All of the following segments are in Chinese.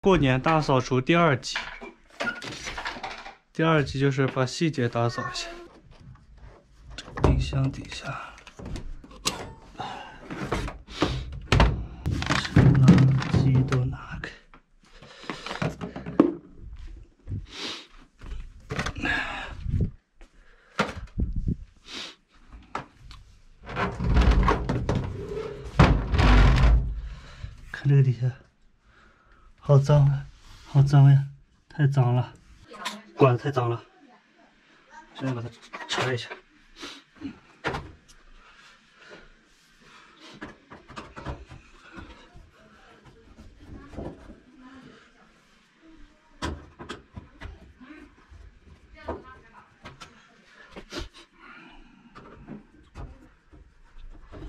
过年大扫除第2集。第2集就是把细节打扫一下。冰箱底下，垃圾都拿开。看这个底下，好脏啊，好脏呀，太脏了，管子太脏了，现在把它拆一下。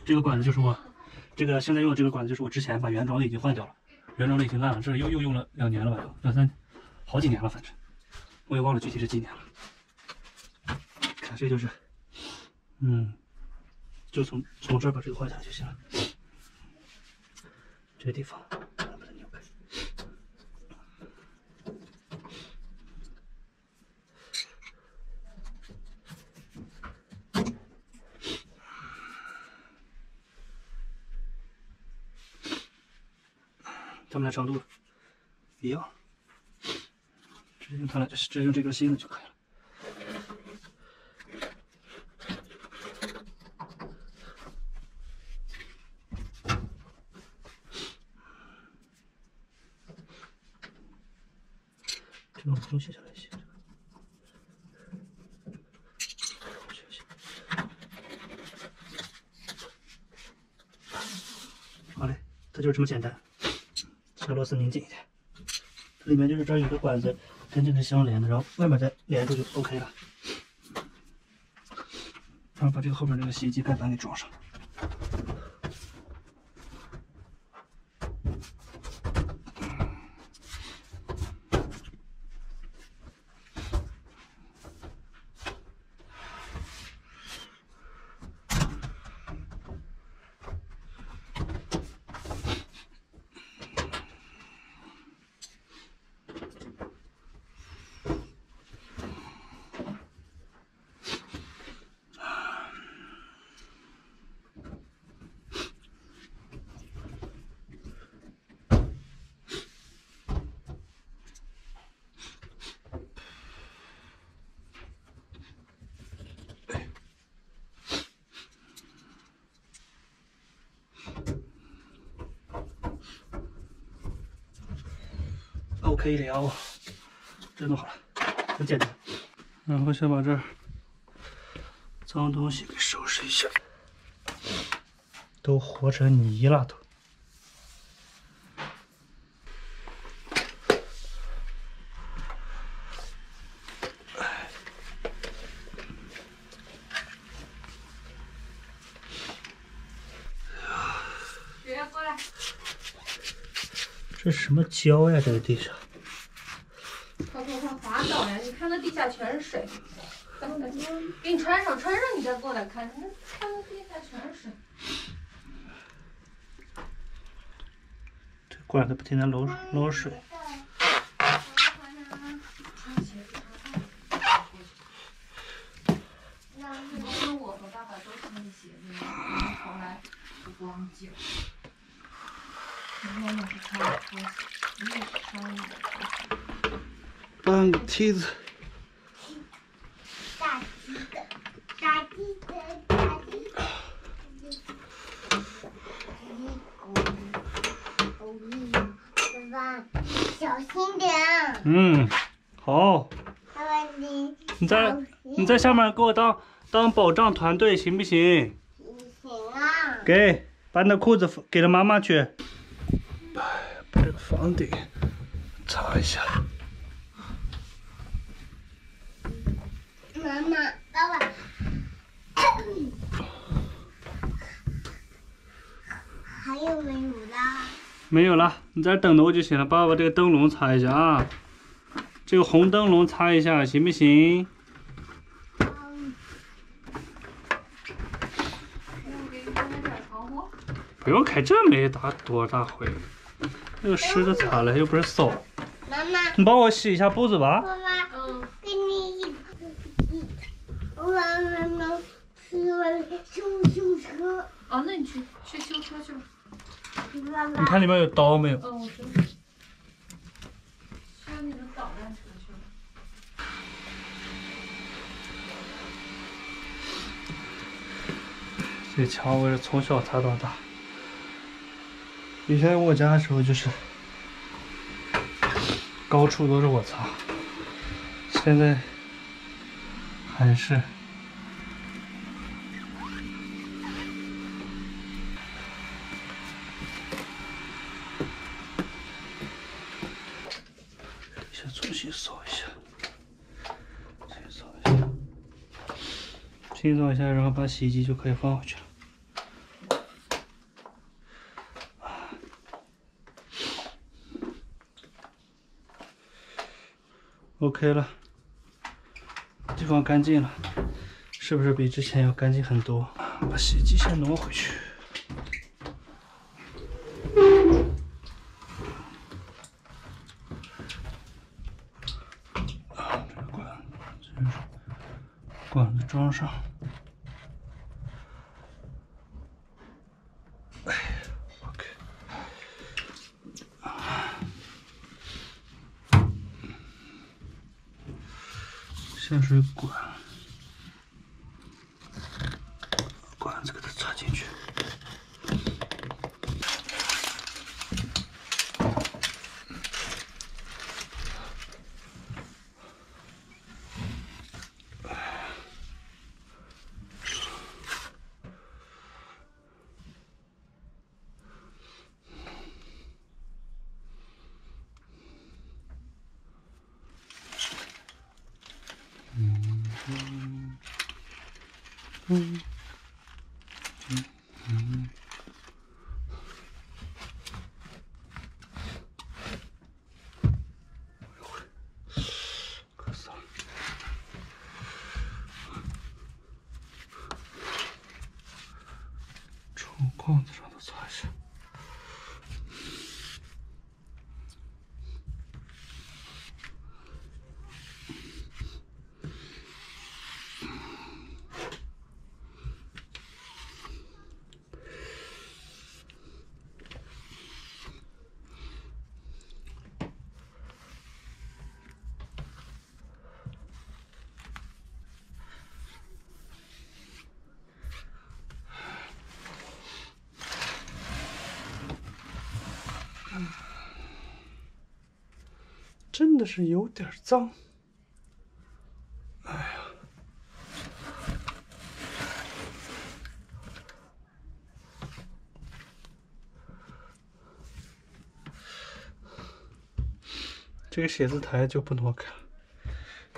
这个管子就是我，这个现在用的这个管子就是我之前把原装的已经换掉了，原装的已经烂了，这又用了2年了吧，有2、3，好几年了，反正我也忘了具体是几年了。看这就是，就从这儿把这个换下来就行了。这个地方把它扭开。它们俩长度一样，直接用它俩，直接用这根新的就可以了。这个我不用卸下来卸，好嘞，它就是这么简单。这个螺丝拧紧一点，它里面就是这儿有个管子跟这个相连的，然后外面再连住就 OK 了。然后把这个后面这个洗衣机盖板给装上。OK 了，这弄好了，很简单。然后先把这儿脏东西给收拾一下，都和成泥了都。过来。这什么胶呀？这个地上。它头上滑倒呀！你看那地下全是水。给你穿上，穿上你再过来看，那看那地下全是水。这管子不停的漏水。我和爸爸都穿的鞋子，从来不光脚。妈妈是穿的拖鞋，你也是穿的。搬个梯子。大鸡的，大鸡的，大鸡的。爸爸，小心点。好。爸爸，你在下面给我当保障团队行不行？行啊。给，把你的裤子给了妈妈去。把这个房顶擦一下。妈妈，爸爸。还有没有啦？没有了，你在这等着我就行了。爸爸把这个灯笼擦一下啊，这个红灯笼擦一下，行不行？不用开这么多大灰，这个湿的咋了？又不是手。妈妈，你帮我洗一下步子吧。妈妈，给你我们修车。哦，那你去修车去吧。妈妈，你看里面有刀没有？嗯，我知道。修你的导弹车去了。这墙我是从小擦到大。以前我家的时候就是高处都是我擦，现在还是。先重新扫一下，先扫一下，清扫一下，然后把洗衣机就可以放回去了。OK 了，地方干净了，是不是比之前要干净很多？把洗衣机先挪回去。这个管子装上。OK。下水管子给它插进去。可死了！从框子上头擦一下。真的是有点脏。哎呀，这个写字台就不挪开了，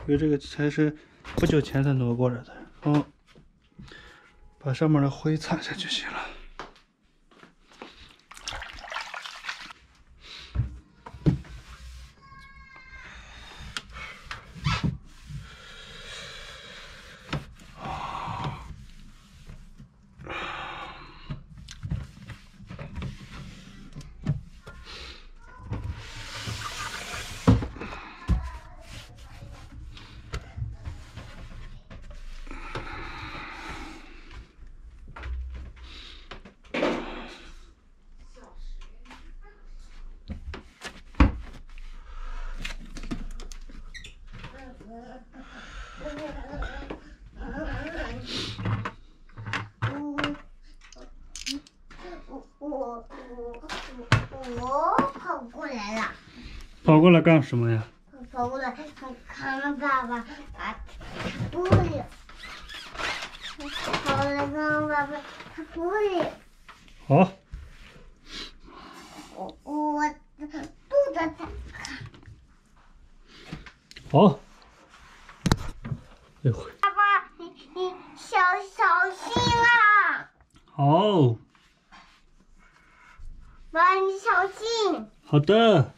因为这个才是不久前才挪过来的。然后把上面的灰擦下就行了。我跑过来了，跑过来干什么呀？跑过来看了爸爸把玻璃，跑过来看了爸爸擦玻璃。好。我肚子在好。这回。爸爸，你小心啊！好。爸，你小心。好的。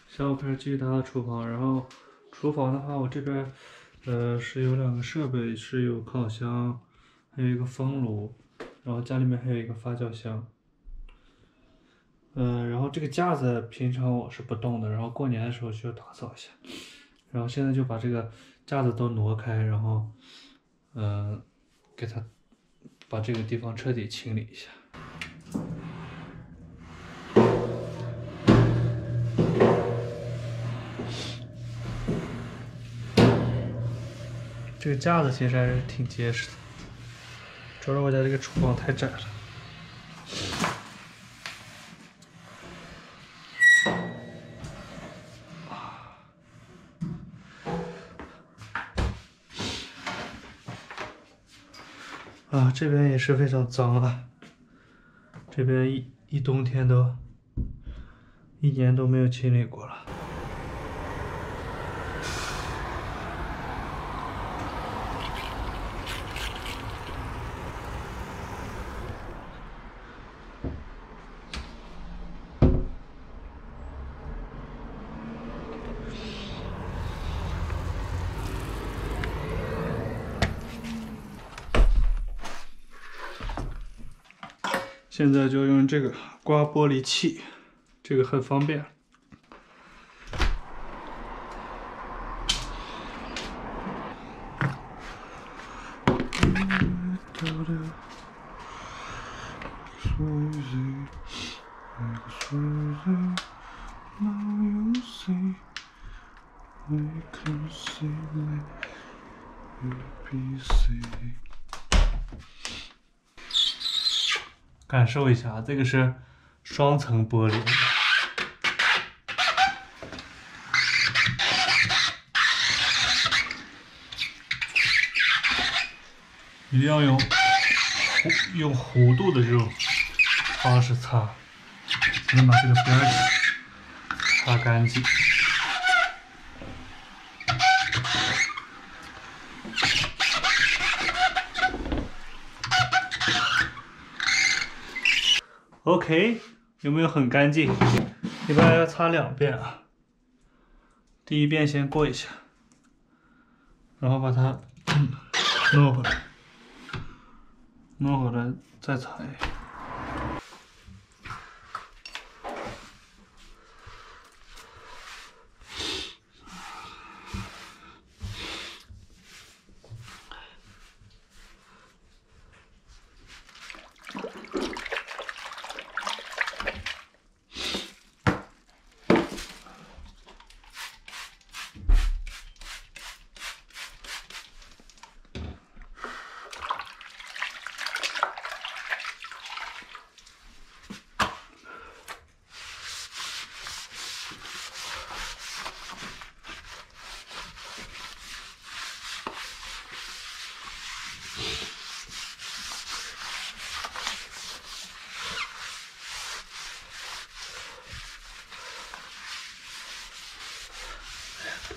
下午开始继续打扫厨房，然后厨房的话，我这边是有2个设备，是有烤箱，还有一个风炉，然后家里面还有一个发酵箱。然后这个架子平常我是不动的，然后过年的时候需要打扫一下，然后现在就把这个架子都挪开，然后给它把这个地方彻底清理一下。这个架子其实还是挺结实的，主要是我家这个厨房太窄了。啊，这边也是非常脏啊，这边一冬天都一年都没有清理过了。现在就用这个刮玻璃器，这个很方便。感受一下，这个是双层玻璃，一定要用弧度的这种方式擦，才能把这个边儿擦干净。OK， 有没有很干净？一般要擦2遍啊。第一遍先过一下，然后把它弄回来，弄回来再擦一下。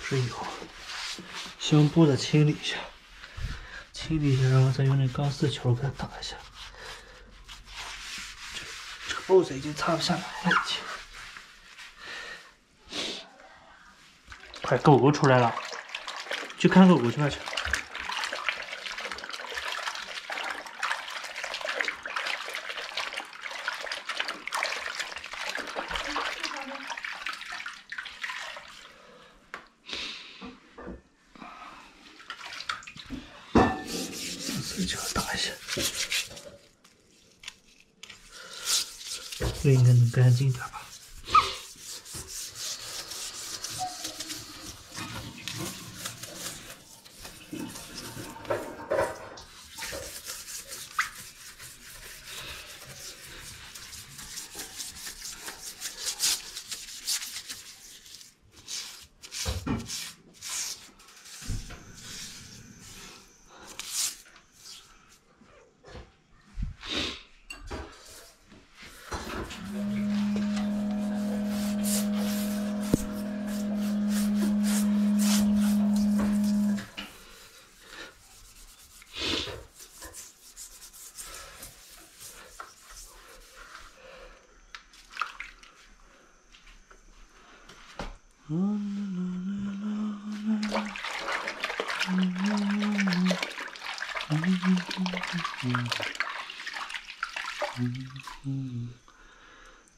是以后胸部的清理一下，然后再用那钢丝球给它打一下。这个布子已经擦不下来了，已经。快，狗狗出来了，去看狗狗去吧去。就要打一下，这应该能干净点吧。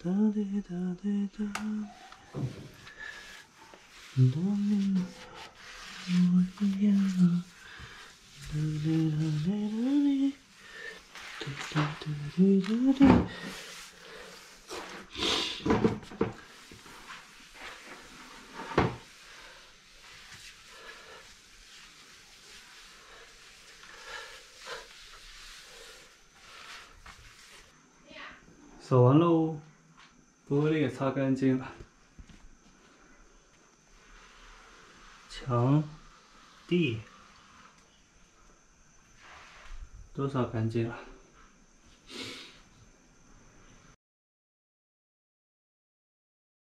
哒滴哒滴哒，当你我一样啊，哒滴哒滴哒滴，哒滴哒滴哒滴。扫完喽，玻璃也擦干净了，墙、地都扫干净了。